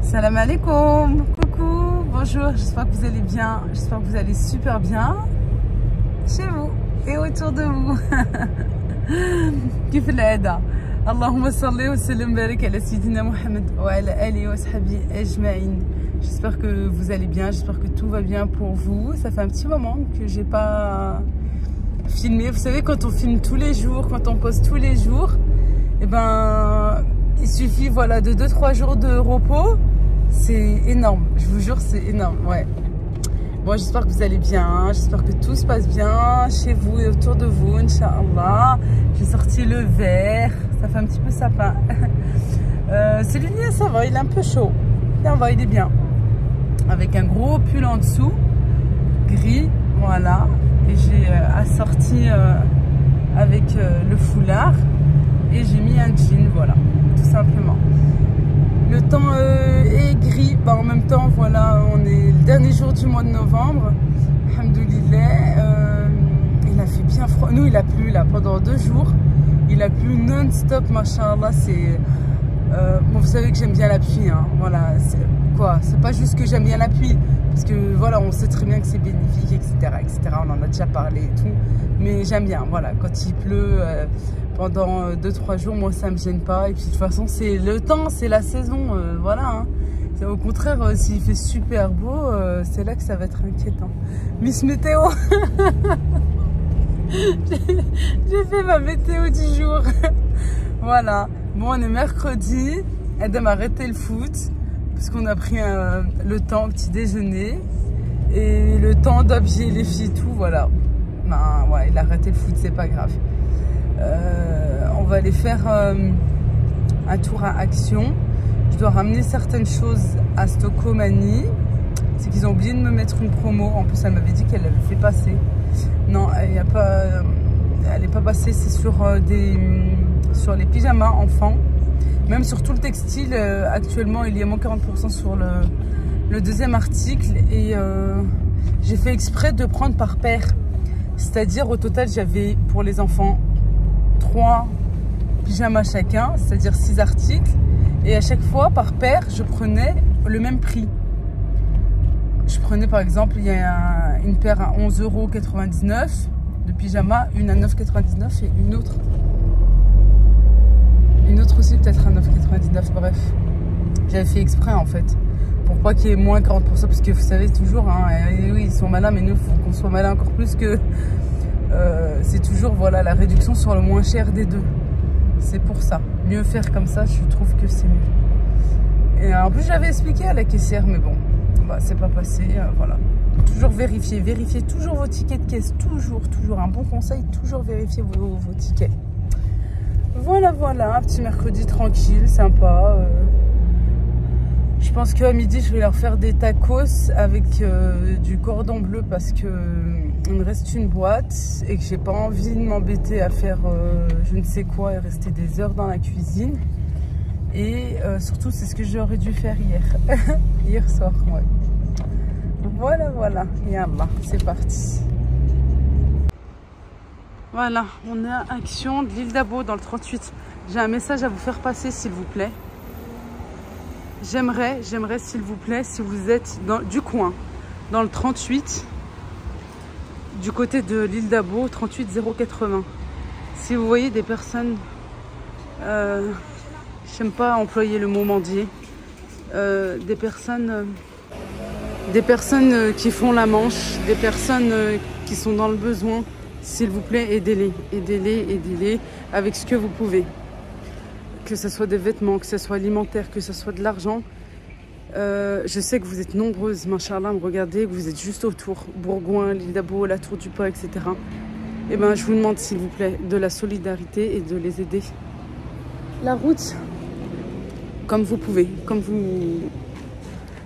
Salam alaikum, coucou, bonjour, j'espère que vous allez bien, j'espère que vous allez super bien chez vous et autour de vous. كيف العادة اللهم صل وسلم وبارك على سيدنا محمد وعلى آله وصحبه أجمعين. J'espère que vous allez bien, j'espère que tout va bien pour vous. Ça fait un petit moment que j'ai pas filmé. Vous savez, quand on filme tous les jours, quand on poste tous les jours, et ben il suffit voilà de 2-3 jours de repos. C'est énorme, je vous jure, c'est énorme, ouais. Bon, j'espère que vous allez bien, j'espère que tout se passe bien chez vous et autour de vous, Inch'Allah. J'ai sorti le verre, ça fait un petit peu sapin. Céline, ça va, il est un peu chaud. Ça va, il est bien. Avec un gros pull en dessous, gris, voilà. Et j'ai assorti avec le foulard. Et j'ai mis un jean, voilà, tout simplement. Le temps est gris, bah, en même temps, voilà, on est le dernier jour du mois de novembre. Alhamdoulilah, il a fait bien froid. Nous, il a plu là pendant 2 jours. Il a plu non-stop, machallah. C'est bon, vous savez que j'aime bien la pluie, hein, voilà. C'est pas juste que j'aime bien la pluie, parce que voilà, on sait très bien que c'est bénéfique, etc., etc. On en a déjà parlé et tout. Mais j'aime bien, voilà, quand il pleut. Pendant 2-3 jours, moi ça me gêne pas. Et puis de toute façon, c'est le temps, c'est la saison, voilà. Hein. Au contraire, s'il fait super beau, c'est là que ça va être inquiétant. Miss Météo. J'ai fait ma météo du jour. Voilà. Bon, on est mercredi. Elle m'a arrêté le foot parce qu'on a pris le temps au petit déjeuner et le temps d'habiller les filles, tout. Voilà. Ben ouais, il a arrêté le foot, c'est pas grave. On va aller faire un tour à Action. Je dois ramener certaines choses à Stockomanie. C'est qu'ils ont oublié de me mettre une promo. En plus, elle m'avait dit qu'elle l'avait fait passer. Non, elle n'est pas passée. C'est sur les pyjamas enfants. Même sur tout le textile, actuellement, il y a moins 40% sur le deuxième article. Et j'ai fait exprès de prendre par paire. C'est-à-dire, au total, j'avais pour les enfants 3 pyjamas chacun, c'est-à-dire 6 articles. Et à chaque fois, par paire, je prenais le même prix. Je prenais par exemple, il y a une paire à 11,99 € de pyjamas, une à 9,99 € et une autre aussi peut-être à 9,99 €. Bref, j'avais fait exprès en fait, pour pas qu'il y ait moins 40%, parce que vous savez toujours, hein, oui, ils sont malins, mais nous, il faut qu'on soit malin encore plus que... c'est toujours voilà la réduction sur le moins cher des deux. C'est pour ça. Mieux faire comme ça, je trouve que c'est mieux. Et en plus, j'avais expliqué à la caissière, mais bon, bah, c'est pas passé. Voilà. Toujours vérifier toujours vos tickets de caisse. Toujours un bon conseil, toujours vérifier vos tickets. Voilà, un petit mercredi tranquille, sympa. Je pense qu'à midi, je vais leur faire des tacos avec du cordon bleu parce que il me reste une boîte et que j'ai pas envie de m'embêter à faire je ne sais quoi et rester des heures dans la cuisine. Et surtout, c'est ce que j'aurais dû faire hier. Hier soir, ouais. Voilà. Yallah, c'est parti. Voilà, on est à Action de l'île d'Abo dans le 38. J'ai un message à vous faire passer, s'il vous plaît. J'aimerais s'il vous plaît, si vous êtes du coin, dans le 38, du côté de l'île d'Abo, 38 080. Si vous voyez des personnes, j'aime pas employer le mot mendier, des personnes qui font la manche, des personnes qui sont dans le besoin, s'il vous plaît, aidez-les avec ce que vous pouvez. Que ce soit des vêtements, que ce soit alimentaire, que ce soit de l'argent. Je sais que vous êtes nombreuses, machallah, me regardez, vous êtes juste autour, Bourgoin, l'île d'Abo, la Tour du Pas, etc. Et ben, je vous demande, s'il vous plaît, de la solidarité et de les aider. La route, comme vous pouvez,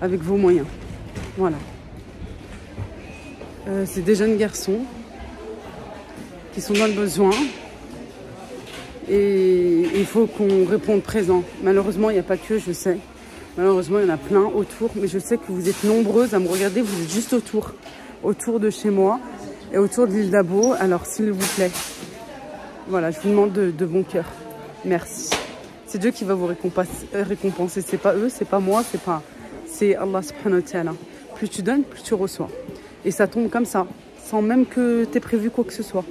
avec vos moyens. Voilà. C'est des jeunes garçons qui sont dans le besoin. Et il faut qu'on réponde présent. Malheureusement, il n'y a pas que, je sais. Malheureusement, il y en a plein autour. Mais je sais que vous êtes nombreuses à me regarder. Vous êtes juste autour de chez moi et autour de l'île d'Abo. Alors, s'il vous plaît, voilà, je vous demande de bon cœur. Merci. C'est Dieu qui va vous récompenser. C'est pas eux, c'est pas moi, c'est Allah subhanahu wa ta'ala. Plus tu donnes, plus tu reçois. Et ça tombe comme ça, sans même que tu aies prévu quoi que ce soit.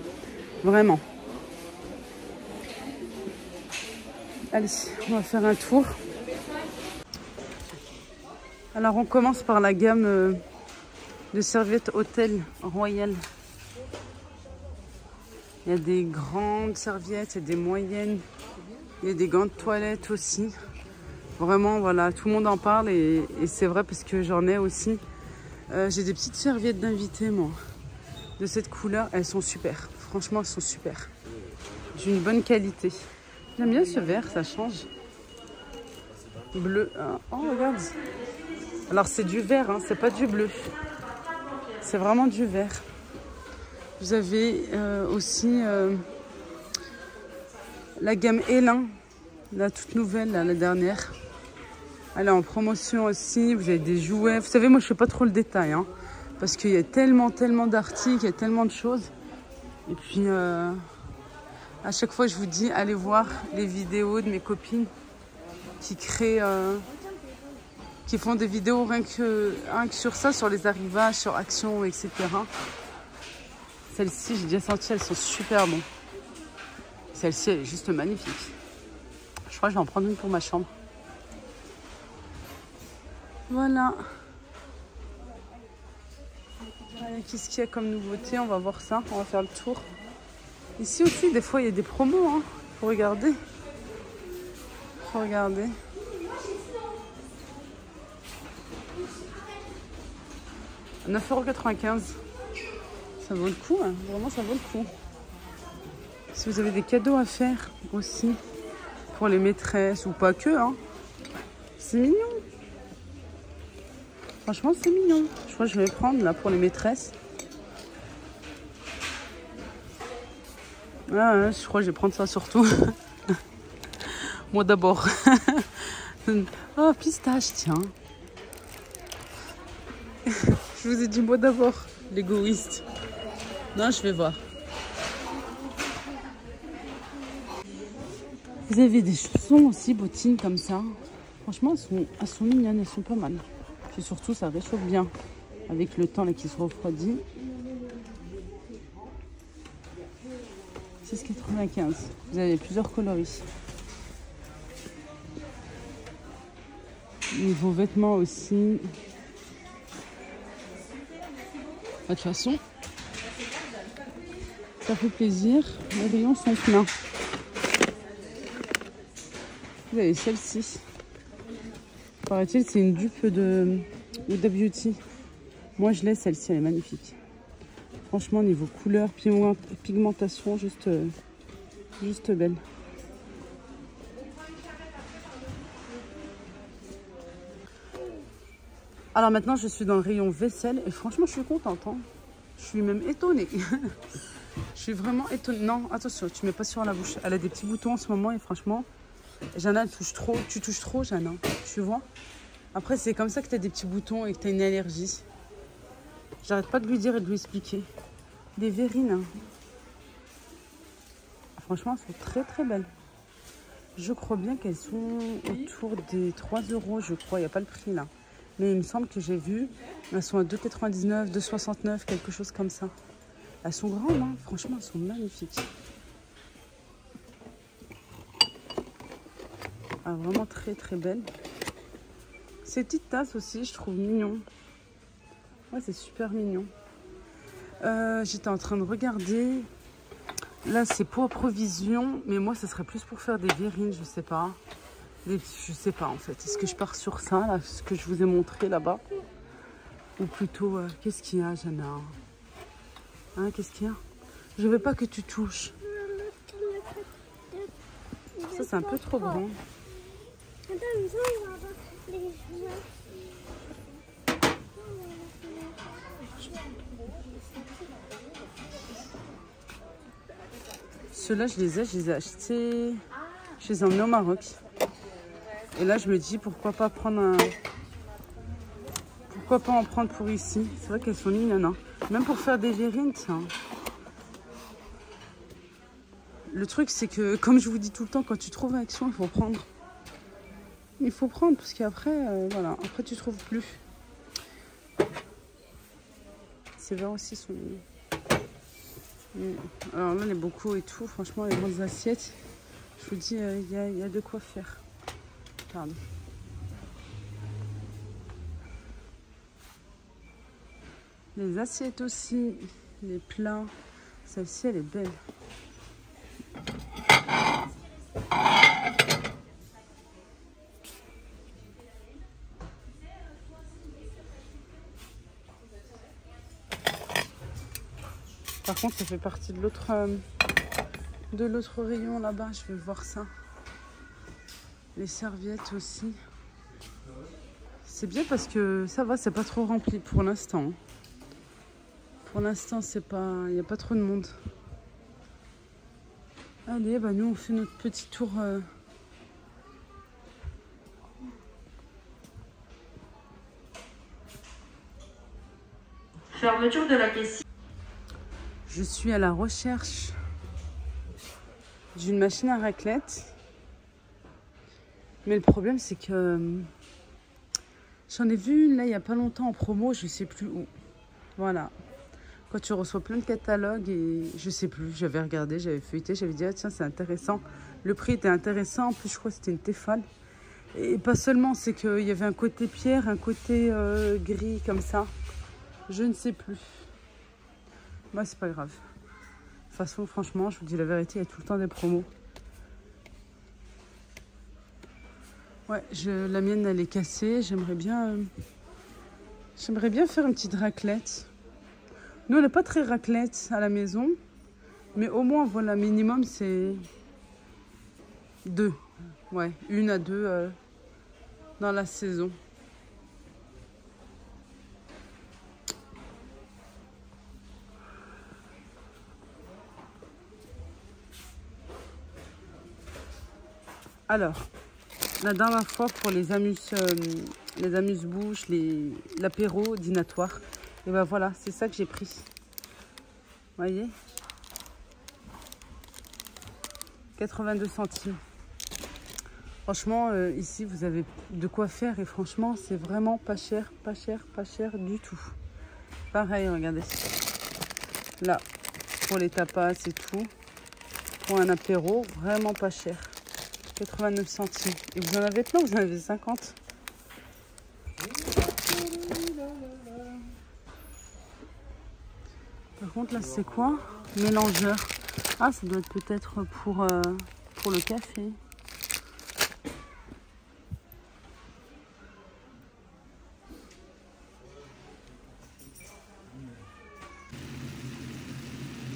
Vraiment. Allez, on va faire un tour. Alors on commence par la gamme de serviettes Hôtel Royal. Il y a des grandes serviettes, il y a des moyennes, il y a des gants de toilette aussi. Vraiment, voilà, tout le monde en parle et c'est vrai parce que j'en ai aussi. J'ai des petites serviettes d'invité, moi, de cette couleur. Elles sont super, franchement, elles sont super. J'ai une bonne qualité. J'aime bien ce vert, ça change. Bleu. Oh, regarde. Alors, c'est du vert, hein, c'est pas du bleu. C'est vraiment du vert. Vous avez aussi la gamme Elin, la toute nouvelle, là, la dernière. Elle est en promotion aussi. Vous avez des jouets. Vous savez, moi, je ne fais pas trop le détail, hein, parce qu'il y a tellement d'articles, il y a tellement de choses. Et puis, à chaque fois, je vous dis, allez voir les vidéos de mes copines qui créent, qui font des vidéos rien que sur ça, sur les arrivages, sur Action, etc. Celles-ci, j'ai déjà senti, elles sont super bonnes. Celle-ci, elle est juste magnifique. Je crois que je vais en prendre une pour ma chambre. Voilà. Qu'est-ce qu'il y a comme nouveauté? On va voir ça, on va faire le tour. Ici aussi, des fois, il y a des promos. Hein. Faut regarder. Faut regarder. À 9,95 €. Ça vaut le coup, hein. Vraiment, ça vaut le coup. Si vous avez des cadeaux à faire aussi, pour les maîtresses ou pas que, hein. C'est mignon. Franchement, c'est mignon. Je crois que je vais prendre là pour les maîtresses. Ah, je crois que je vais prendre ça surtout. Moi d'abord. Oh, pistache, tiens. Je vous ai dit moi d'abord, l'égoïste. Non, je vais voir. Vous avez des chaussons aussi, bottines comme ça. Franchement, elles sont mignonnes, elles sont pas mal. Et surtout, ça réchauffe bien avec le temps là, qui se refroidit. 6,95 €. Vous avez plusieurs coloris. Niveau vêtements aussi. De toute façon, ça fait plaisir. Les rayons sont pleins. Vous avez celle-ci. Paraît-il, c'est une dupe de Huda Beauty. Moi, je l'ai, celle-ci, elle est magnifique. Franchement, niveau couleur, pigmentation, juste belle. Alors maintenant, je suis dans le rayon vaisselle et franchement, je suis contente. Hein. Je suis même étonnée. Je suis vraiment étonnée. Non, attention, tu ne mets pas sur la bouche. Elle a des petits boutons en ce moment et franchement... Jana, elle touche trop. Tu touches trop, Jana. Tu vois? Après, c'est comme ça que tu as des petits boutons et que tu as une allergie. J'arrête pas de lui dire et de lui expliquer. Des verrines. Hein. Franchement, elles sont très très belles. Je crois bien qu'elles sont autour des 3 €, je crois. Il n'y a pas le prix là. Mais il me semble que j'ai vu. Elles sont à 2,99 €, 2,69 €, quelque chose comme ça. Elles sont grandes, hein. Franchement, elles sont magnifiques. Ah, vraiment très très belle. Ces petites tasses aussi, je trouve mignon. Ouais, c'est super mignon. J'étais en train de regarder. Là, c'est pour provision, mais moi, ça serait plus pour faire des verrines, je sais pas. Je sais pas en fait. Est-ce que je pars sur ça, là, ce que je vous ai montré là-bas? Ou plutôt, qu'est-ce qu'il y a, Jana? Hein, qu'est-ce qu'il y a? Je veux pas que tu touches. Ça, c'est un peu trop grand. Ceux-là, je les ai achetés. Je les ai emmenés au Maroc. Et là, je me dis, pourquoi pas prendre un... Pourquoi pas en prendre pour ici? C'est vrai qu'elles sont mignonnes. Hein. Même pour faire des verrines, tiens. Le truc, c'est que, comme je vous dis tout le temps, quand tu trouves Action, il faut prendre. Il faut prendre parce qu'après, voilà, après tu trouves plus. Ces verres aussi sont... Alors là, les bocaux et tout, franchement, les grandes assiettes, je vous dis, il y a de quoi faire. Pardon. Les assiettes aussi, les plats. Celle-ci, elle est belle. Par contre, ça fait partie de l'autre rayon là-bas. Je vais voir ça. Les serviettes aussi. C'est bien parce que ça va, c'est pas trop rempli pour l'instant. Pour l'instant, c'est pas, il n'y a pas trop de monde. Allez, bah nous on fait notre petit tour. Fermeture de la caissière. Je suis à la recherche d'une machine à raclette. Mais le problème, c'est que j'en ai vu une là il n'y a pas longtemps en promo, je sais plus où. Voilà. Quand tu reçois plein de catalogues et je sais plus, j'avais regardé, j'avais feuilleté, j'avais dit ah tiens c'est intéressant. Le prix était intéressant, en plus je crois que c'était une Tefal. Et pas seulement, c'est qu'il y avait un côté pierre, un côté gris comme ça. Je ne sais plus. Moi c'est pas grave. De toute façon franchement, je vous dis la vérité, il y a tout le temps des promos. Ouais, la mienne elle est cassée, j'aimerais bien faire une petite raclette. Nous, on n'est pas très raclette à la maison, mais au moins, voilà, minimum, c'est 2. Ouais, 1 à 2 dans la saison. Alors, la dernière fois, pour les amuse-bouches, l'apéro dînatoire, et ben voilà, c'est ça que j'ai pris. Vous voyez, 82 centimes. Franchement, ici, vous avez de quoi faire. Et franchement, c'est vraiment pas cher, pas cher, pas cher du tout. Pareil, regardez. Là, pour les tapas et tout. Pour un apéro, vraiment pas cher. 89 centimes. Et vous en avez plein, vous en avez 50. Par contre, là, c'est quoi? Mélangeur. Ah, ça doit être peut-être pour le café.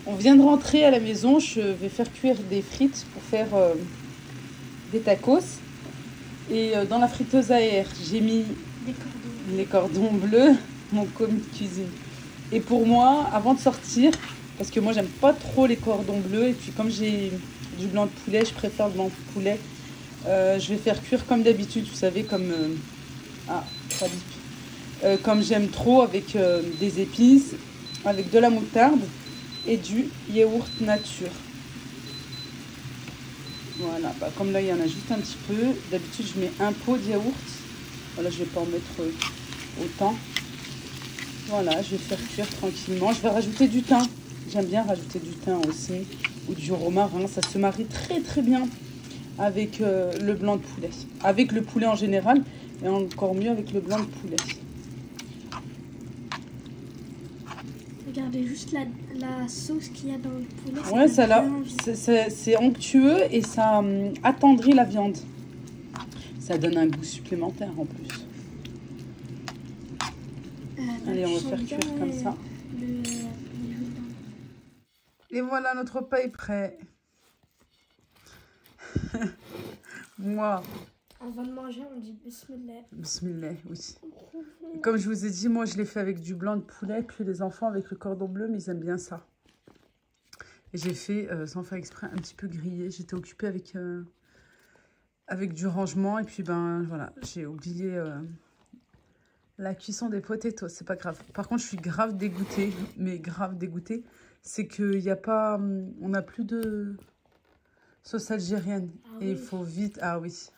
On vient de rentrer à la maison. Je vais faire cuire des frites pour faire des tacos. Et dans la friteuse à air, j'ai mis les cordons bleus, mon commis de cuisine. Et pour moi, avant de sortir, parce que moi j'aime pas trop les cordons bleus, et puis comme j'ai du blanc de poulet, je préfère le blanc de poulet, je vais faire cuire comme d'habitude, vous savez, comme comme j'aime trop, avec des épices, avec de la moutarde et du yaourt nature. Voilà, bah, comme là il y en a juste un petit peu, d'habitude je mets un pot de yaourt, voilà, je vais pas en mettre autant. Voilà, je vais faire cuire tranquillement. Je vais rajouter du thym. J'aime bien rajouter du thym aussi. Ou du romarin. Ça se marie très très bien avec le blanc de poulet. Avec le poulet en général. Et encore mieux avec le blanc de poulet. Regardez juste la sauce qu'il y a dans le poulet. Ouais, ça là, c'est onctueux et ça attendrit la viande. Ça donne un goût supplémentaire en plus. Allez, on va faire cuire comme ça. Et voilà, notre repas est prêt. Moi. Avant de manger, on dit bismillah. Bismillah, oui. Comme je vous ai dit, moi, je l'ai fait avec du blanc de poulet. Puis les enfants avec le cordon bleu, mais ils aiment bien ça. Et j'ai fait, sans faire exprès, un petit peu grillé. J'étais occupée avec du rangement. Et puis, ben, voilà, j'ai oublié... la cuisson des potatoes, c'est pas grave. Par contre, je suis grave dégoûtée, mais grave dégoûtée. C'est qu'il n'y a pas... On n'a plus de sauce algérienne. Ah, et il faut vite... Ah oui.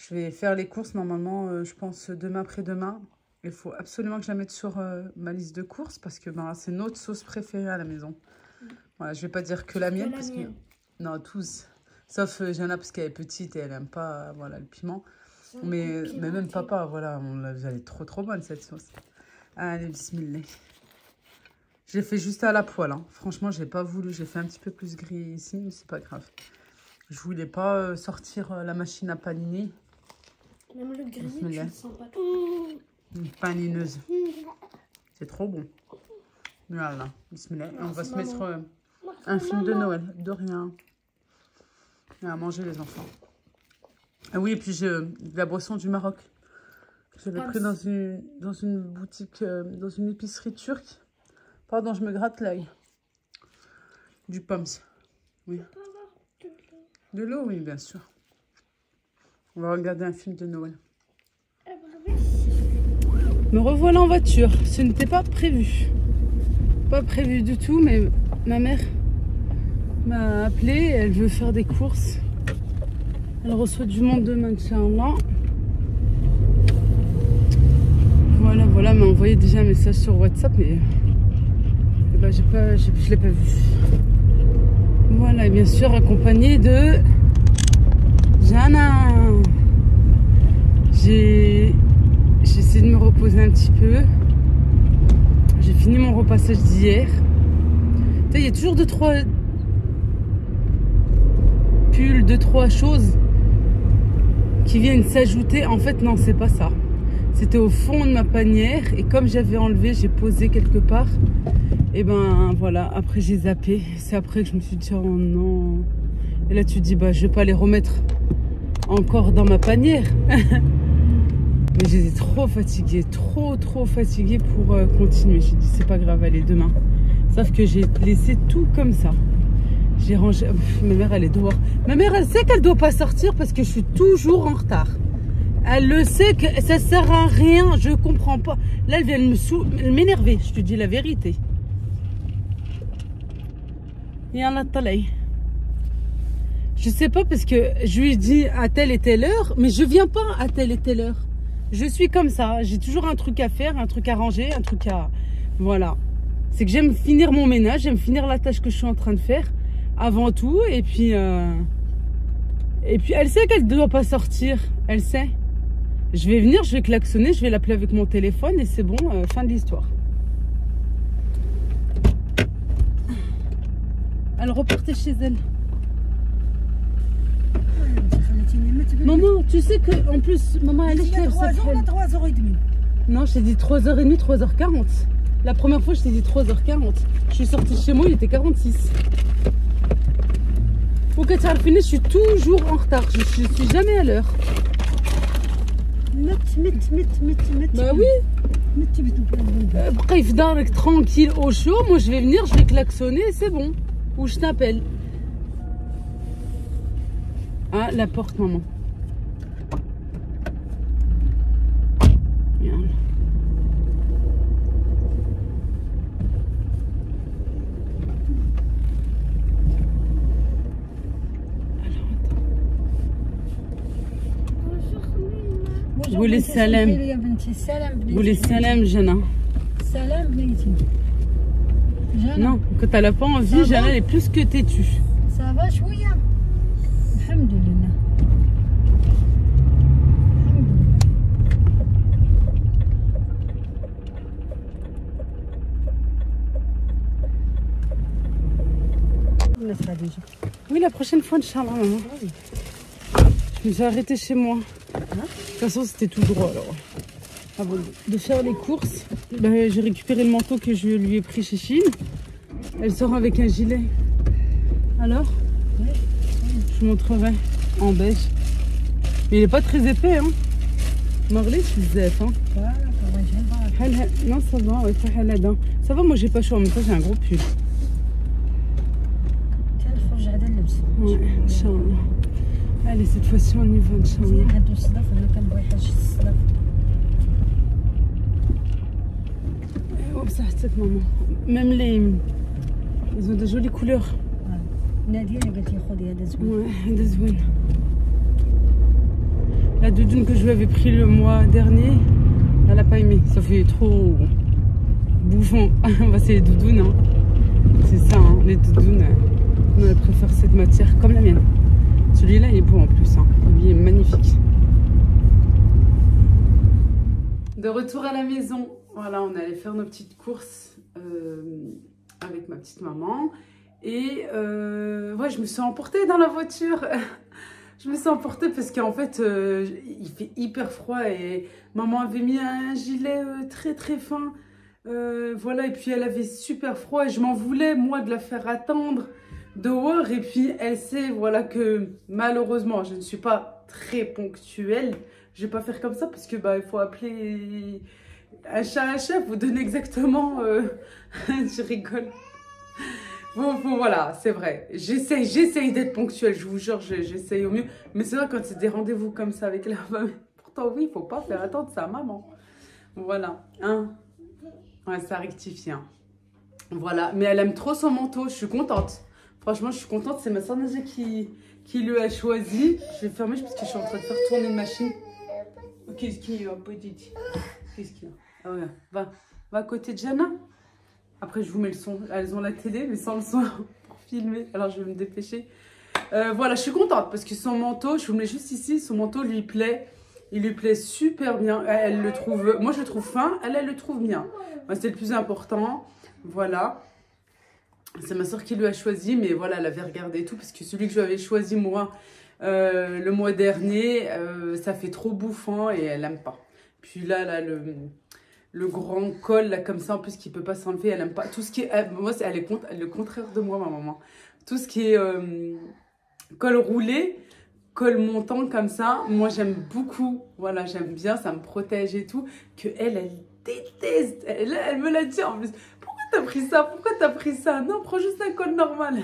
Je vais faire les courses normalement, je pense demain après-demain. Il faut absolument que je la mette sur ma liste de courses parce que ben, c'est notre sauce préférée à la maison. Voilà, je vais pas dire que la mienne. Parce que... Non, tous. Sauf Jana parce qu'elle est petite et elle n'aime pas voilà, le piment. Mais même papa, voilà, elle est trop bonne cette sauce. Allez, bismillah. J'ai fait juste à la poêle. Hein. Franchement, j'ai pas voulu. J'ai fait un petit peu plus gris ici, mais c'est pas grave. Je voulais pas sortir la machine à paniner. Même le gris, tu le sens pas. Une panineuse. C'est trop bon. Voilà, bismillah. Et on va se mettre un film de Noël. De rien. Et à manger les enfants. Ah oui, et puis j'ai de la boisson du Maroc. J'avais pris dans une boutique, dans une épicerie turque. Pardon, je me gratte l'œil. Du Poms. Oui. De l'eau, oui, bien sûr. On va regarder un film de Noël. Me revoilà en voiture. Ce n'était pas prévu. Pas prévu du tout, mais ma mère m'a appelé. Elle veut faire des courses. Elle reçoit du monde demain, Inch'Allah. Voilà, elle m'a envoyé déjà un message sur WhatsApp, mais ben, je l'ai pas vu. Voilà, et bien sûr accompagnée de Jana. J'ai essayé de me reposer un petit peu. J'ai fini mon repassage d'hier. Il y a toujours 2-3 pulls, 2-3 choses qui viennent s'ajouter. En fait, non, c'est pas ça. C'était au fond de ma panière et comme j'avais enlevé, j'ai posé quelque part. Et ben voilà, après j'ai zappé. C'est après que je me suis dit, oh non. Et là, tu te dis, bah, je vais pas les remettre encore dans ma panière. Mais j'étais trop fatiguée, trop fatiguée pour continuer. J'ai dit, c'est pas grave, allez, demain. Sauf que j'ai laissé tout comme ça. J'ai rangé. Ma mère, elle est dehors. Ma mère, elle sait qu'elle doit pas sortir parce que je suis toujours en retard. Elle le sait que ça sert à rien. Je comprends pas. Là, elle vient de m'énerver. Je te dis la vérité. Yallah talay. Je sais pas parce que je lui dis à telle et telle heure, mais je viens pas à telle et telle heure. Je suis comme ça. J'ai toujours un truc à faire, un truc à ranger, un truc à... Voilà. C'est que j'aime finir mon ménage, j'aime finir la tâche que je suis en train de faire avant tout. Et puis elle sait qu'elle ne doit pas sortir. Elle sait. Je vais venir, je vais klaxonner, je vais l'appeler avec mon téléphone et c'est bon, fin de l'histoire. Elle repartait chez elle. Maman, tu sais qu'en plus, maman, elle est chère. 3h30. Non, je t'ai dit 3h30, 3h40. La première fois, je t'ai dit 3h40. Je suis sortie de chez moi, il était 46. Faut que tu aies fini, je suis toujours en retard. Je suis jamais à l'heure. Bah oui. Bref, tranquille au chaud. Moi, je vais venir, je vais klaxonner et c'est bon. Ou je t'appelle. Ah, la porte, maman. Regarde. قولي السلام. قولي السلام جنى. Salam بنيتي. Non, quand elle n'a pas envie, Jana, elle est plus que têtue. Ça va شوية. الحمد لله. Oui, la prochaine fois, Inch'Allah, maman. Je me suis arrêtée chez moi. De toute façon, c'était tout droit alors. Avant de faire les courses, ben, j'ai récupéré le manteau que je lui ai pris chez Chine. Elle sort avec un gilet. Alors, je vous montrerai en beige. Mais il n'est pas très épais, hein. Marley, je le hein. Non, ça va, ouais, ça va, moi j'ai pas chaud, en même temps j'ai un gros pull. Ouais, Inch'Allah. Allez, cette fois-ci on y va, Inch'Allah. Oh, ça, cette maman. Même ils ont de jolies couleurs. Ouais, des zouines. La doudoune que je lui avais pris le mois dernier, elle n'a pas aimé. Ça fait trop bouffon. Bah, c'est les doudounes. Hein. C'est ça, hein, les doudounes. Elle préfère cette matière comme la mienne. Celui-là, il est beau en plus. Hein. Il est magnifique. De retour à la maison. Voilà, on allait faire nos petites courses avec ma petite maman. Et ouais, je me suis emportée dans la voiture. Je me suis emportée parce qu'en fait, il fait hyper froid et maman avait mis un gilet très très fin. Voilà, et puis elle avait super froid et je m'en voulais, moi, de la faire attendre dehors. Et puis elle sait, voilà, que malheureusement, je ne suis pas très ponctuelle. Je vais pas faire comme ça parce que bah, il faut appeler un chat, vous donner exactement... je rigole. Bon, voilà, c'est vrai. J'essaye d'être ponctuelle, je vous jure, j'essaye au mieux. Mais c'est vrai, quand c'est des rendez-vous comme ça avec la femme, pourtant, oui, il ne faut pas faire attendre sa maman. Voilà, hein. Ouais, ça rectifie, hein. Voilà, mais elle aime trop son manteau, je suis contente. Franchement, je suis contente, c'est ma soeur Nadia qui lui a choisi. Je vais fermer parce que je suis en train de faire tourner une machine. Qu'est-ce qu'il y a, petite? Qu'est-ce qu'il y a? Ah ouais, va à côté de Jana. Après, je vous mets le son. Elles ont la télé, mais sans le son pour filmer. Alors, je vais me dépêcher. Voilà, je suis contente parce que son manteau, je vous mets juste ici, son manteau lui plaît. Il lui plaît super bien. Elle le trouve... Moi, je le trouve fin. Elle le trouve bien. C'est le plus important. Voilà. C'est ma soeur qui lui a choisi. Mais voilà, elle avait regardé et tout. Parce que celui que je lui avais choisi, moi, le mois dernier, ça fait trop bouffant et elle n'aime pas. Puis là, le grand col, là, comme ça, en plus, qui ne peut pas s'enlever, elle n'aime pas. Tout ce qui est... moi, elle est le contraire de moi, ma maman. Tout ce qui est col roulé, col montant, comme ça, moi, j'aime beaucoup. Voilà, j'aime bien, ça me protège et tout. Que elle déteste. Elle me l'a dit, en plus. Pourquoi t'as pris ça? Pourquoi t'as pris ça? Non, prends juste un col normal.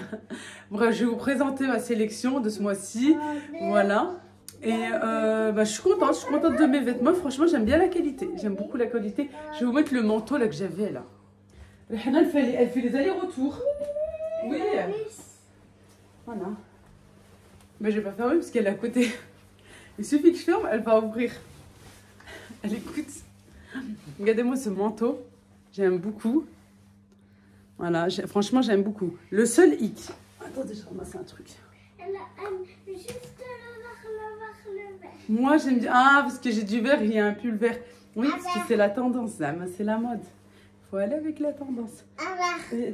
Bref, je vais vous présenter ma sélection de ce mois-ci. Voilà. Et bah, je suis contente de mes vêtements. Franchement, j'aime bien la qualité. J'aime beaucoup la qualité. Je vais vous mettre le manteau là que j'avais là. Elle fait les allers-retours. Oui. Voilà. Mais je vais pas fermer parce qu'elle est à côté. Il suffit que je ferme, elle va ouvrir. Elle écoute. Regardez-moi ce manteau. J'aime beaucoup. Voilà, franchement, j'aime beaucoup. Le seul hic. Attendez, je ramasse un truc. Juste le vert. Moi, j'aime bien. Ah, parce que j'ai du vert, il y a un pull vert. Oui, parce que c'est la tendance, là. C'est la mode. Il faut aller avec la tendance.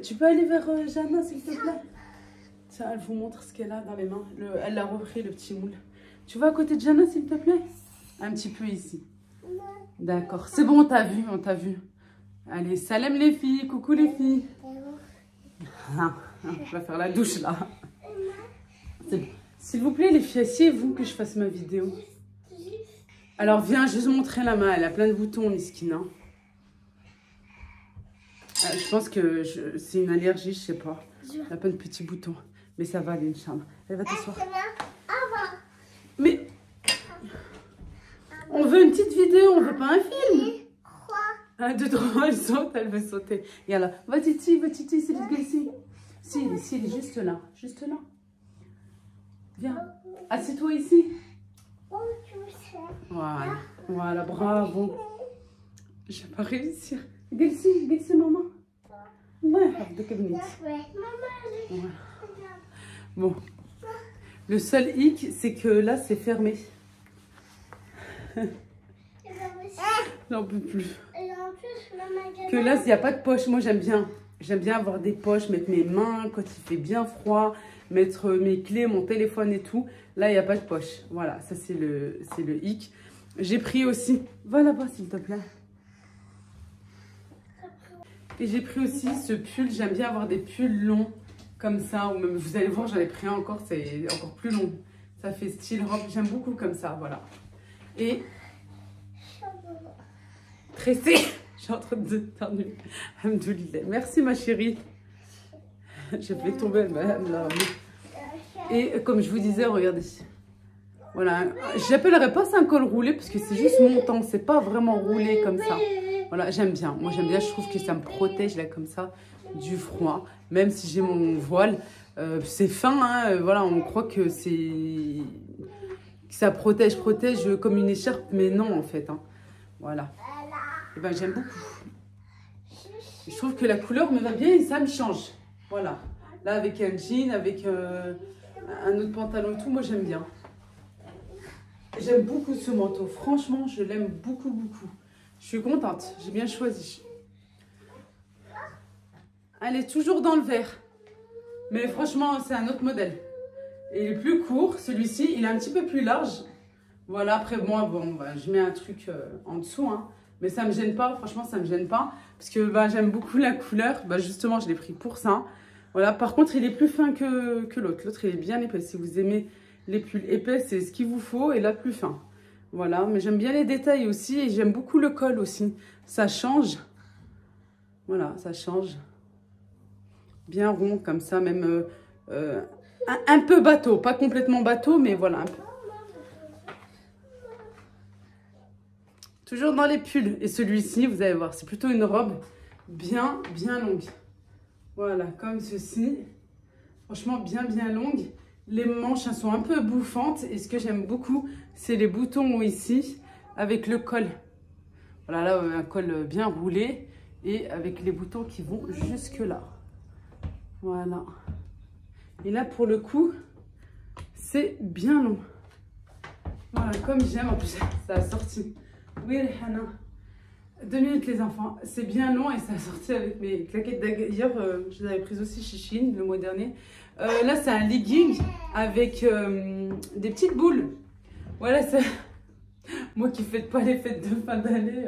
Tu peux aller vers Jana, s'il te plaît? Tiens, elle vous montre ce qu'elle a dans les mains. Elle l'a repris, le petit moule. Tu vas à côté de Jana, s'il te plaît? Un petit peu ici. D'accord. C'est bon, on t'a vu, on t'a vu. Allez, salam les filles. Coucou les filles. Je vais faire la douche, là. S'il vous plaît, les filles, asseyez-vous que je fasse ma vidéo. Alors, viens, je vais vous montrer la main. Elle a plein de boutons, Miskine. Hein. Je pense que c'est une allergie, je sais pas. Elle a plein de petits boutons. Mais ça va aller, Inch'Allah. Elle va t'asseoir. Mais... on veut une petite vidéo, on veut pas un film. 1, 2, 3, elle saute, elle veut sauter. Yallah, va Titi, c'est le ici. Si, il est juste là, Viens, assieds-toi ici. Voilà, bravo. Je vais pas réussir. Gelsy, maman. Ouais, bon. Le seul hic, c'est que là, c'est fermé. J'en peux plus. Que là, il n'y a pas de poche. Moi, j'aime bien avoir des poches, mettre mes mains quand il fait bien froid, mettre mes clés, mon téléphone et tout. Là, il n'y a pas de poche. Voilà, ça, c'est le hic. J'ai pris aussi... Va là-bas, s'il te plaît. Et j'ai pris aussi ce pull. J'aime bien avoir des pulls longs comme ça. Ou même, vous allez voir, j'en ai pris un encore. C'est encore plus long. Ça fait style robe. J'aime beaucoup comme ça, voilà. Et... tressé. Je suis en train de terminer. Merci ma chérie. J'ai fait tomber. Et comme je vous disais, regardez. Voilà. J'appellerais pas ça un col roulé parce que c'est juste montant. C'est pas vraiment roulé comme ça. Voilà, j'aime bien. Moi j'aime bien. Je trouve que ça me protège là comme ça du froid. Même si j'ai mon voile. C'est fin. Hein, voilà, on croit que c'est ça protège comme une écharpe, mais non en fait. Hein. Voilà. Et ben j'aime beaucoup. Je trouve que la couleur me va bien et ça me change. Voilà. Là avec un jean, avec un autre pantalon et tout, moi j'aime bien. J'aime beaucoup ce manteau. Franchement, je l'aime beaucoup, beaucoup. Je suis contente. J'ai bien choisi. Allez, toujours dans le vert. Mais franchement, c'est un autre modèle. Et il est plus court. Celui-ci, il est un petit peu plus large. Voilà, après moi, bon, bah, je mets un truc en dessous. Hein. Mais ça ne me gêne pas. Franchement, ça ne me gêne pas. Parce que bah, j'aime beaucoup la couleur. Bah, justement, je l'ai pris pour ça. Voilà, par contre, il est plus fin que l'autre. L'autre, il est bien épais. Si vous aimez les pulls épais, c'est ce qu'il vous faut. Et là, plus fin. Voilà, mais j'aime bien les détails aussi. Et j'aime beaucoup le col aussi. Ça change. Voilà, ça change. Bien rond, comme ça, même un peu bateau. Pas complètement bateau, mais voilà, un peu. Toujours dans les pulls. Et celui-ci, vous allez voir, c'est plutôt une robe bien longue. Voilà, comme ceci. Franchement, bien longue. Les manches, elles sont un peu bouffantes. Et ce que j'aime beaucoup, c'est les boutons ici, avec le col. Voilà, là, un col bien roulé. Et avec les boutons qui vont jusque là. Voilà. Et là, pour le coup, c'est bien long. Voilà, comme j'aime. En plus, ça a sorti. Oui, Hana. 2 minutes, les enfants. C'est bien long et ça a sorti avec mes claquettes d'ailleurs. Je les avais prises aussi chez Shein le mois dernier. Là, c'est un legging avec des petites boules. Voilà, ça... Moi qui ne fais pas les fêtes de fin d'année,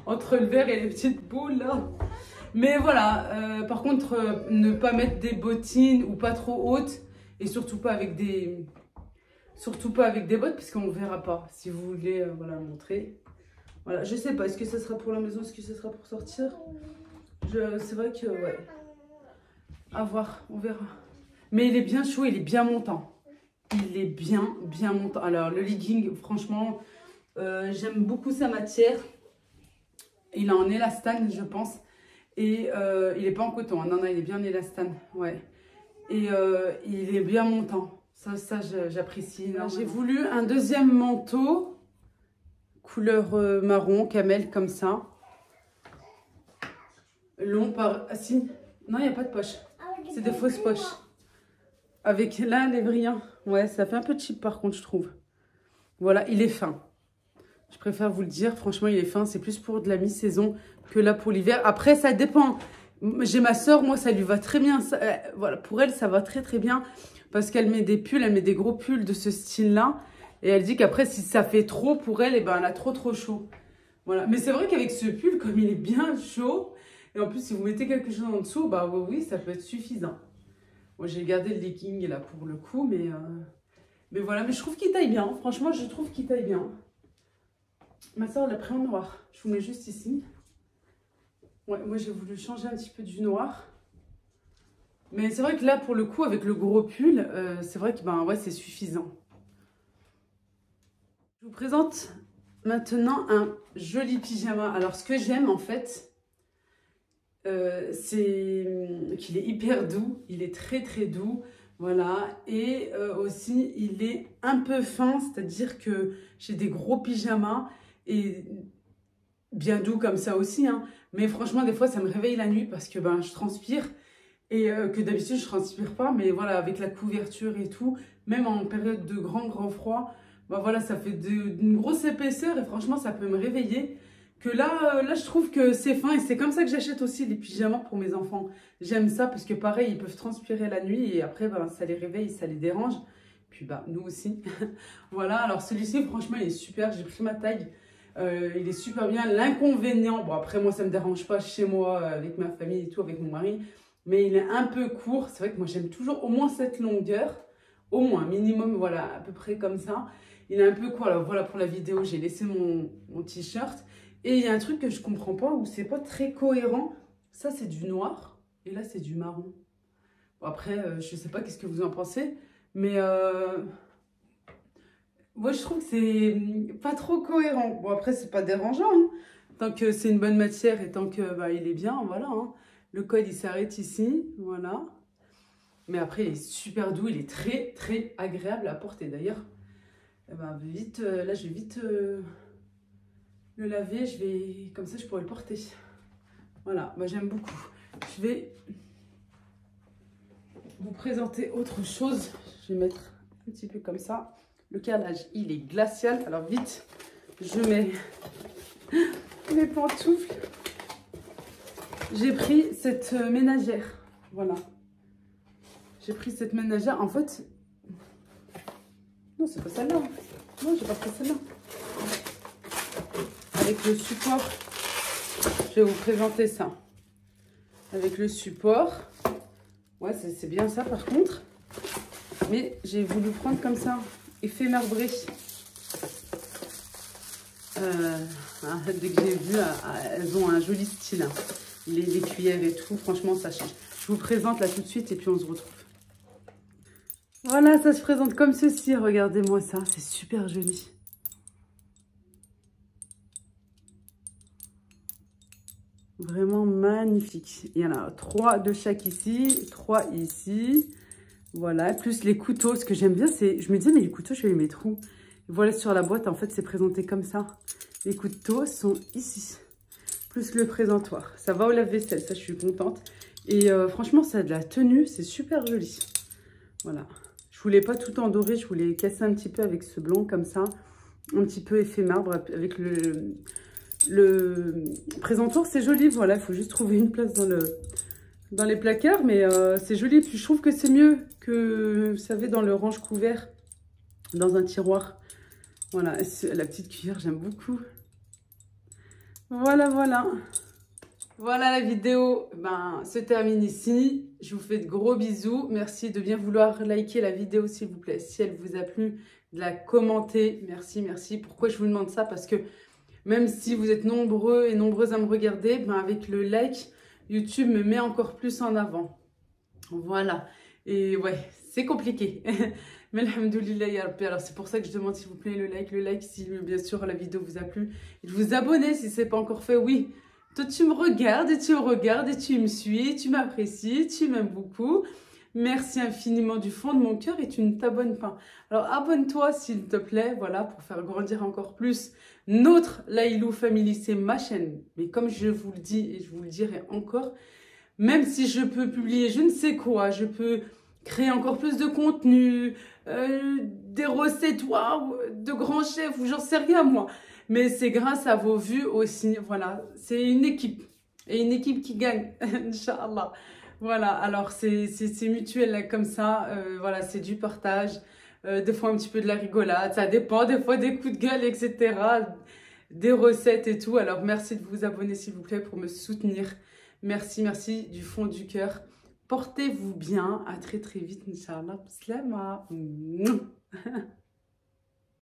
entre le verre et les petites boules, là. Mais voilà, par contre, ne pas mettre des bottines ou pas trop hautes. Et surtout pas avec des bottes, puisqu'on ne verra pas. Si vous voulez voilà, montrer. Voilà, je sais pas, est-ce que ça sera pour la maison, est-ce que ça sera pour sortir? C'est vrai que, ouais. À voir, on verra. Mais il est bien chaud, il est bien montant. Il est bien montant. Alors, le legging, franchement, j'aime beaucoup sa matière. Il est en élastane, je pense. Et il n'est pas en coton. Hein. Non, il est bien en élastane. Ouais. Et il est bien montant. Ça j'apprécie. J'ai voulu un deuxième manteau. Couleur marron, camel, comme ça. Long par... Ah si. Non, il n'y a pas de poche. C'est des fausses poches. Avec là, les brillants. Ouais, ça fait un peu cheap par contre, je trouve. Voilà, il est fin. Je préfère vous le dire. Franchement, il est fin. C'est plus pour de la mi-saison que là pour l'hiver. Après, ça dépend. J'ai ma soeur, moi, ça lui va très bien. Ça, voilà, pour elle, ça va très bien. Parce qu'elle met des pulls, elle met des gros pulls de ce style-là. Et elle dit qu'après, si ça fait trop pour elle, eh ben, elle a trop chaud. Voilà. Mais c'est vrai qu'avec ce pull, comme il est bien chaud, et en plus, si vous mettez quelque chose en dessous, bah oui, ça peut être suffisant. Moi, j'ai gardé le legging là pour le coup, mais voilà. Mais je trouve qu'il taille bien. Franchement, je trouve qu'il taille bien. Ma soeur l'a pris en noir. Je vous mets juste ici. Ouais, moi, j'ai voulu changer un petit peu du noir. Mais c'est vrai que là, pour le coup, avec le gros pull, c'est vrai que ben, ouais, c'est suffisant. Je vous présente maintenant un joli pyjama. Alors, ce que j'aime, en fait, c'est qu'il est hyper doux. Il est très doux. Voilà. Et aussi, il est un peu fin. C'est-à-dire que j'ai des gros pyjamas et bien doux comme ça aussi. Hein. Mais franchement, des fois, ça me réveille la nuit parce que ben, je transpire. Et que d'habitude, je transpire pas. Mais voilà, avec la couverture et tout, même en période de grand froid, bah voilà, ça fait d'une grosse épaisseur et franchement, ça peut me réveiller. Que là, je trouve que c'est fin et c'est comme ça que j'achète aussi les pyjamas pour mes enfants. J'aime ça parce que pareil, ils peuvent transpirer la nuit et après, ben, ça les réveille, ça les dérange. Puis bah, nous aussi. Voilà, alors celui-ci, franchement, il est super. J'ai pris ma taille. Il est super bien. L'inconvénient, bon après, moi, ça me dérange pas chez moi, avec ma famille et tout, avec mon mari. Mais il est un peu court. C'est vrai que moi, j'aime toujours au moins cette longueur. Au moins, minimum, voilà, à peu près comme ça. Il est un peu court. Alors voilà, pour la vidéo, j'ai laissé mon t-shirt. Et il y a un truc que je comprends pas, où c'est pas très cohérent. Ça, c'est du noir. Et là, c'est du marron. Bon, après, je sais pas qu'est-ce que vous en pensez. Mais moi, je trouve que c'est pas trop cohérent. Bon, après, c'est pas dérangeant. Hein. Tant que c'est une bonne matière et tant que bah, il est bien, voilà. Hein. Le col, il s'arrête ici. Voilà. Mais après, il est super doux. Il est très agréable à porter. D'ailleurs, Eh ben, vite, là, je vais vite le laver. Comme ça, je pourrai le porter. Voilà, moi j'aime beaucoup. Je vais vous présenter autre chose. Je vais mettre un petit peu comme ça. Le calage, il est glacial. Alors vite, je mets mes pantoufles. J'ai pris cette ménagère. Voilà. J'ai pris cette ménagère. En fait, non, c'est pas celle-là. Non, j'ai pas pris celle-là. Avec le support, je vais vous présenter ça. Avec le support. Ouais, c'est bien ça par contre. Mais j'ai voulu prendre comme ça. Effet marbré. Dès que j'ai vu, elles ont un joli style. Hein. Les cuillères et tout, franchement, ça change. Je vous présente là tout de suite et puis on se retrouve. Voilà, ça se présente comme ceci. Regardez-moi ça, c'est super joli. Vraiment magnifique. Il y en a 3 de chaque ici, 3 ici. Voilà, plus les couteaux. Ce que j'aime bien, c'est... Je me disais, mais les couteaux, je vais les mettre où? Voilà, sur la boîte, en fait, c'est présenté comme ça. Les couteaux sont ici. Plus le présentoir. Ça va au lave-vaisselle, ça, je suis contente. Et franchement, ça a de la tenue. C'est super joli. Voilà. Je voulais pas tout en doré. Je voulais casser un petit peu avec ce blanc, comme ça. Un petit peu effet marbre avec le présentoir. C'est joli. Voilà, il faut juste trouver une place dans les placards. Mais c'est joli. Puis je trouve que c'est mieux que, vous savez, dans le range couvert. Dans un tiroir. Voilà, la petite cuillère, j'aime beaucoup. Voilà, voilà. Voilà, la vidéo se termine ici. Je vous fais de gros bisous. Merci de bien vouloir liker la vidéo, s'il vous plaît. Si elle vous a plu, de la commenter. Merci, merci. Pourquoi je vous demande ça? Parce que même si vous êtes nombreux et nombreuses à me regarder, avec le like, YouTube me met encore plus en avant. Voilà. Et ouais, c'est compliqué. Mais alhamdoulilah ya Rabbi. Alors c'est pour ça que je demande s'il vous plaît le like si bien sûr la vidéo vous a plu. Et de vous abonner si ce n'est pas encore fait. Oui, toi tu me regardes et tu me regardes et tu me suis, tu m'apprécies, tu m'aimes beaucoup. Merci infiniment du fond de mon cœur et tu ne t'abonnes pas. Alors abonne-toi s'il te plaît, voilà, pour faire grandir encore plus notre Laïlou Family, c'est ma chaîne. Mais comme je vous le dis et je vous le dirai encore, même si je peux publier je ne sais quoi, je peux créer encore plus de contenu, des recettes, waouh, de grands chefs ou j'en sais rien moi. Mais c'est grâce à vos vues aussi, voilà. C'est une équipe. Et une équipe qui gagne, Inch'Allah. Voilà, alors c'est mutuel là, comme ça. Voilà, c'est du partage. Des fois un petit peu de la rigolade, ça dépend. Des fois des coups de gueule, etc. Des recettes et tout. Alors merci de vous abonner s'il vous plaît pour me soutenir. Merci, merci du fond du cœur. Portez-vous bien. À très très vite, Inch'Allah. Slama.